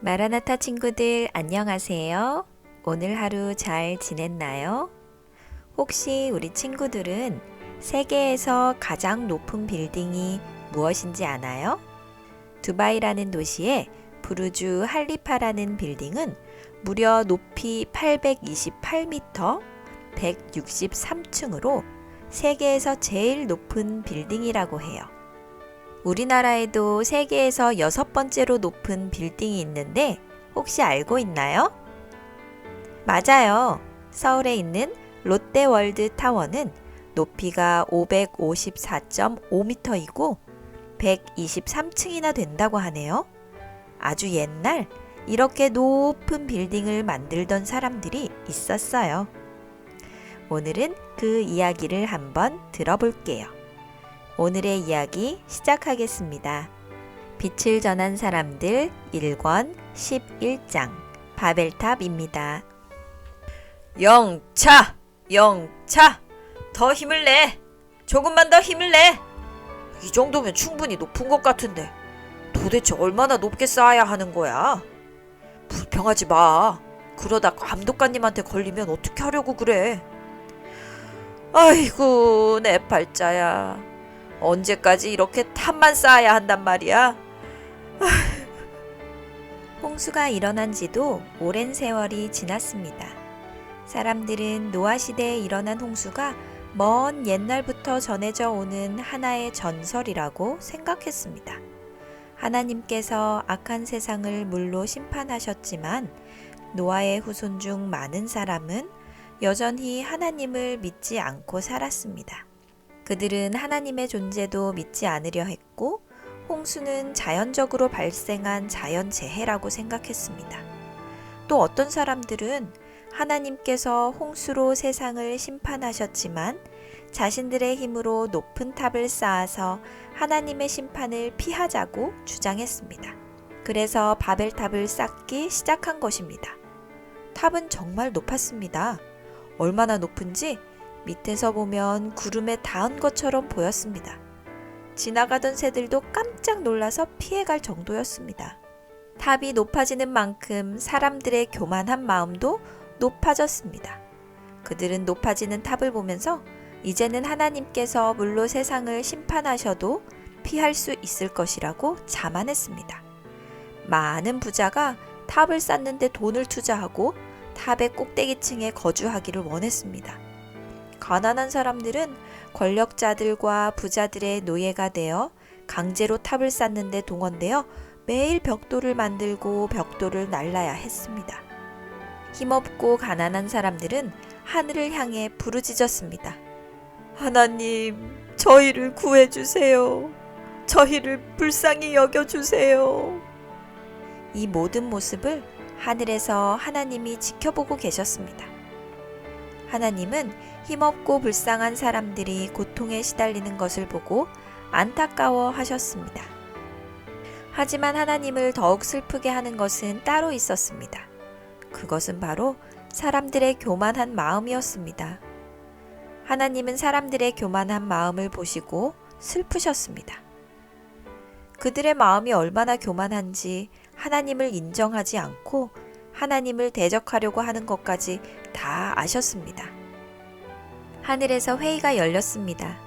마라나타 친구들 안녕하세요. 오늘 하루 잘 지냈나요? 혹시 우리 친구들은 세계에서 가장 높은 빌딩이 무엇인지 아나요? 두바이라는 도시의 부르주 할리파라는 빌딩은 무려 높이 828m, 163층으로 세계에서 제일 높은 빌딩이라고 해요. 우리나라에도 세계에서 6번째로 높은 빌딩이 있는데 혹시 알고 있나요? 맞아요. 서울에 있는 롯데월드 타워는 높이가 554.5m이고 123층이나 된다고 하네요. 아주 옛날 이렇게 높은 빌딩을 만들던 사람들이 있었어요. 오늘은 그 이야기를 한번 들어볼게요. 오늘의 이야기 시작하겠습니다. 빛을 전한 사람들 1권 11장 바벨탑입니다. 영차! 영차! 더 힘을 내! 조금만 더 힘을 내! 이 정도면 충분히 높은 것 같은데 도대체 얼마나 높게 쌓아야 하는 거야? 불평하지 마. 그러다 감독관님한테 걸리면 어떻게 하려고 그래? 아이고 내 팔자야. 언제까지 이렇게 탑만 쌓아야 한단 말이야? 홍수가 일어난 지도 오랜 세월이 지났습니다. 사람들은 노아 시대에 일어난 홍수가 먼 옛날부터 전해져 오는 하나의 전설이라고 생각했습니다. 하나님께서 악한 세상을 물로 심판하셨지만 노아의 후손 중 많은 사람은 여전히 하나님을 믿지 않고 살았습니다. 그들은 하나님의 존재도 믿지 않으려 했고 홍수는 자연적으로 발생한 자연재해라고 생각했습니다. 또 어떤 사람들은 하나님께서 홍수로 세상을 심판하셨지만 자신들의 힘으로 높은 탑을 쌓아서 하나님의 심판을 피하자고 주장했습니다. 그래서 바벨탑을 쌓기 시작한 것입니다. 탑은 정말 높았습니다. 얼마나 높은지 밑에서 보면 구름에 닿은 것처럼 보였습니다. 지나가던 새들도 깜짝 놀라서 피해갈 정도였습니다. 탑이 높아지는 만큼 사람들의 교만한 마음도 높아졌습니다. 그들은 높아지는 탑을 보면서 이제는 하나님께서 물로 세상을 심판하셔도 피할 수 있을 것이라고 자만했습니다. 많은 부자가 탑을 쌓는데 돈을 투자하고 탑의 꼭대기층에 거주하기를 원했습니다. 가난한 사람들은 권력자들과 부자들의 노예가 되어 강제로 탑을 쌓는데 동원되어 매일 벽돌을 만들고 벽돌을 날라야 했습니다. 힘없고 가난한 사람들은 하늘을 향해 부르짖었습니다. 하나님, 저희를 구해주세요. 저희를 불쌍히 여겨주세요. 이 모든 모습을 하늘에서 하나님이 지켜보고 계셨습니다. 하나님은 힘없고 불쌍한 사람들이 고통에 시달리는 것을 보고 안타까워 하셨습니다. 하지만 하나님을 더욱 슬프게 하는 것은 따로 있었습니다. 그것은 바로 사람들의 교만한 마음이었습니다. 하나님은 사람들의 교만한 마음을 보시고 슬프셨습니다. 그들의 마음이 얼마나 교만한지 하나님을 인정하지 않고 하나님을 대적하려고 하는 것까지 다 아셨습니다. 하늘에서 회의가 열렸습니다.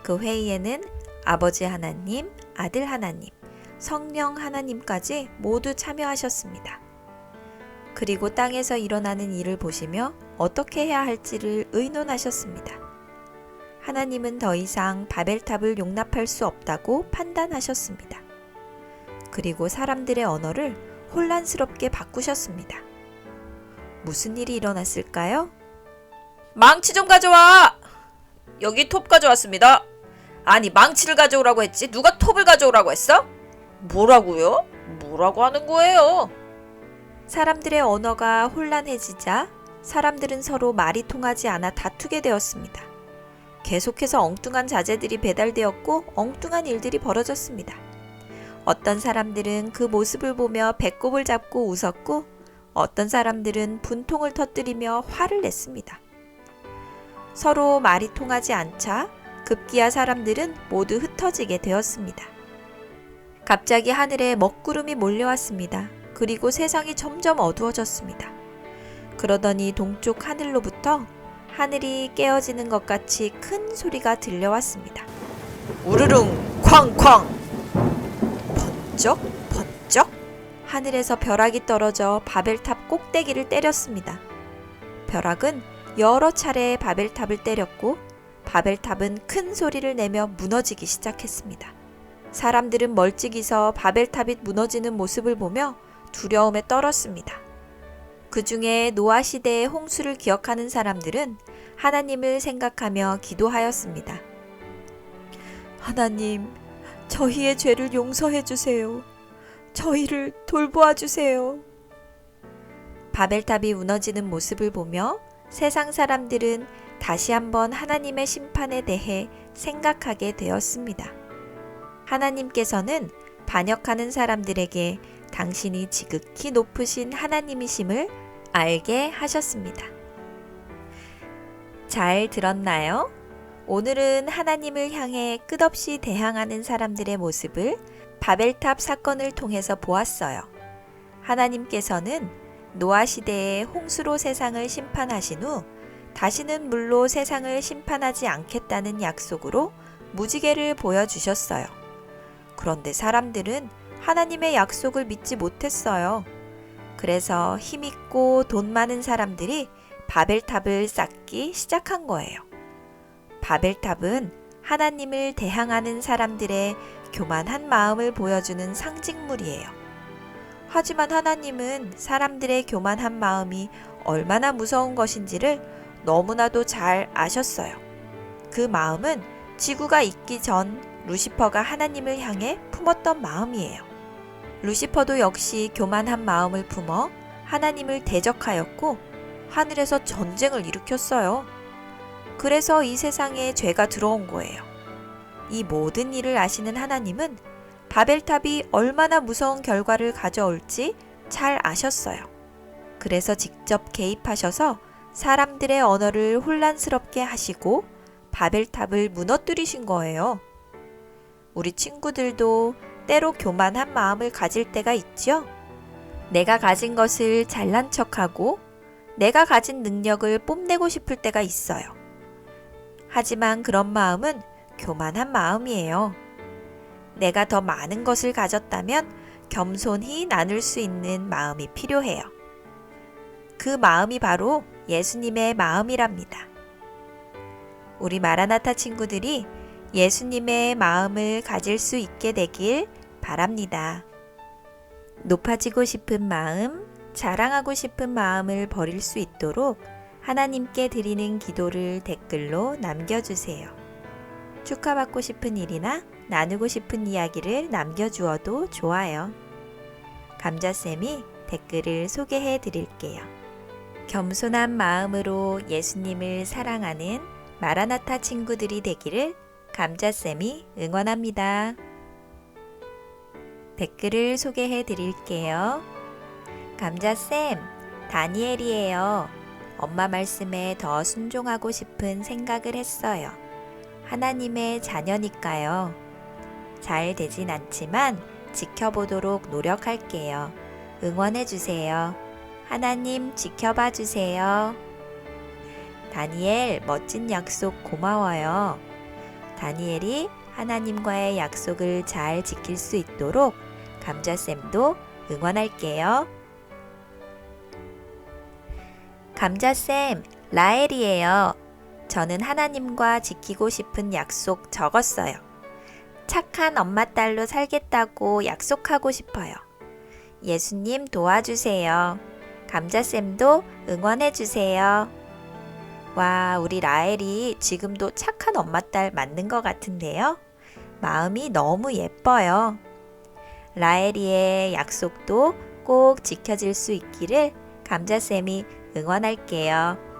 그 회의에는 아버지 하나님, 아들 하나님, 성령 하나님까지 모두 참여하셨습니다. 그리고 땅에서 일어나는 일을 보시며 어떻게 해야 할지를 의논하셨습니다. 하나님은 더 이상 바벨탑을 용납할 수 없다고 판단하셨습니다. 그리고 사람들의 언어를 혼란스럽게 바꾸셨습니다. 무슨 일이 일어났을까요? 망치 좀 가져와! 여기 톱 가져왔습니다. 아니, 망치를 가져오라고 했지 누가 톱을 가져오라고 했어? 뭐라고요? 뭐라고 하는 거예요? 사람들의 언어가 혼란해지자 사람들은 서로 말이 통하지 않아 다투게 되었습니다. 계속해서 엉뚱한 자재들이 배달되었고 엉뚱한 일들이 벌어졌습니다. 어떤 사람들은 그 모습을 보며 배꼽을 잡고 웃었고 어떤 사람들은 분통을 터뜨리며 화를 냈습니다. 서로 말이 통하지 않자 급기야 사람들은 모두 흩어지게 되었습니다. 갑자기 하늘에 먹구름이 몰려왔습니다. 그리고 세상이 점점 어두워졌습니다. 그러더니 동쪽 하늘로부터 하늘이 깨어지는 것 같이 큰 소리가 들려왔습니다. 우르릉 쾅쾅. 번쩍 번쩍. 하늘에서 벼락이 떨어져 바벨탑 꼭대기를 때렸습니다. 벼락은 여러 차례 바벨탑을 때렸고 바벨탑은 큰 소리를 내며 무너지기 시작했습니다. 사람들은 멀찍이 서 바벨탑이 무너지는 모습을 보며 두려움에 떨었습니다. 그 중에 노아 시대의 홍수를 기억하는 사람들은 하나님을 생각하며 기도하였습니다. 하나님, 저희의 죄를 용서해 주세요. 저희를 돌보아 주세요. 바벨탑이 무너지는 모습을 보며 세상 사람들은 다시 한번 하나님의 심판에 대해 생각하게 되었습니다. 하나님께서는 반역하는 사람들에게 당신이 지극히 높으신 하나님이심을 알게 하셨습니다. 잘 들었나요? 오늘은 하나님을 향해 끝없이 대항하는 사람들의 모습을 바벨탑 사건을 통해서 보았어요. 하나님께서는 노아 시대의 홍수로 세상을 심판하신 후 다시는 물로 세상을 심판하지 않겠다는 약속으로 무지개를 보여주셨어요. 그런데 사람들은 하나님의 약속을 믿지 못했어요. 그래서 힘있고 돈 많은 사람들이 바벨탑을 쌓기 시작한 거예요. 바벨탑은 하나님을 대항하는 사람들의 교만한 마음을 보여주는 상징물이에요. 하지만 하나님은 사람들의 교만한 마음이 얼마나 무서운 것인지를 너무나도 잘 아셨어요. 그 마음은 지구가 있기 전 루시퍼가 하나님을 향해 품었던 마음이에요. 루시퍼도 역시 교만한 마음을 품어 하나님을 대적하였고 하늘에서 전쟁을 일으켰어요. 그래서 이 세상에 죄가 들어온 거예요. 이 모든 일을 아시는 하나님은 바벨탑이 얼마나 무서운 결과를 가져올지 잘 아셨어요. 그래서 직접 개입하셔서 사람들의 언어를 혼란스럽게 하시고 바벨탑을 무너뜨리신 거예요. 우리 친구들도 때로 교만한 마음을 가질 때가 있죠? 내가 가진 것을 잘난 척하고 내가 가진 능력을 뽐내고 싶을 때가 있어요. 하지만 그런 마음은 교만한 마음이에요. 내가 더 많은 것을 가졌다면 겸손히 나눌 수 있는 마음이 필요해요. 그 마음이 바로 예수님의 마음이랍니다. 우리 마라나타 친구들이 예수님의 마음을 가질 수 있게 되길 바랍니다. 높아지고 싶은 마음, 자랑하고 싶은 마음을 버릴 수 있도록 하나님께 드리는 기도를 댓글로 남겨주세요. 축하받고 싶은 일이나 나누고 싶은 이야기를 남겨주어도 좋아요. 감자쌤이 댓글을 소개해 드릴게요. 겸손한 마음으로 예수님을 사랑하는 마라나타 친구들이 되기를 감자쌤이 응원합니다. 댓글을 소개해 드릴게요. 감자쌤, 다니엘이에요. 엄마 말씀에 더 순종하고 싶은 생각을 했어요. 하나님의 자녀니까요. 잘 되진 않지만 지켜보도록 노력할게요. 응원해 주세요. 하나님 지켜봐 주세요. 다니엘, 멋진 약속 고마워요. 다니엘이 하나님과의 약속을 잘 지킬 수 있도록 감자쌤도 응원할게요. 감자쌤, 라엘이에요. 저는 하나님과 지키고 싶은 약속 적었어요. 착한 엄마 딸로 살겠다고 약속하고 싶어요. 예수님 도와주세요. 감자쌤도 응원해주세요. 와, 우리 라엘이 지금도 착한 엄마 딸 맞는 것 같은데요. 마음이 너무 예뻐요. 라엘이의 약속도 꼭 지켜질 수 있기를 감자쌤이 응원할게요.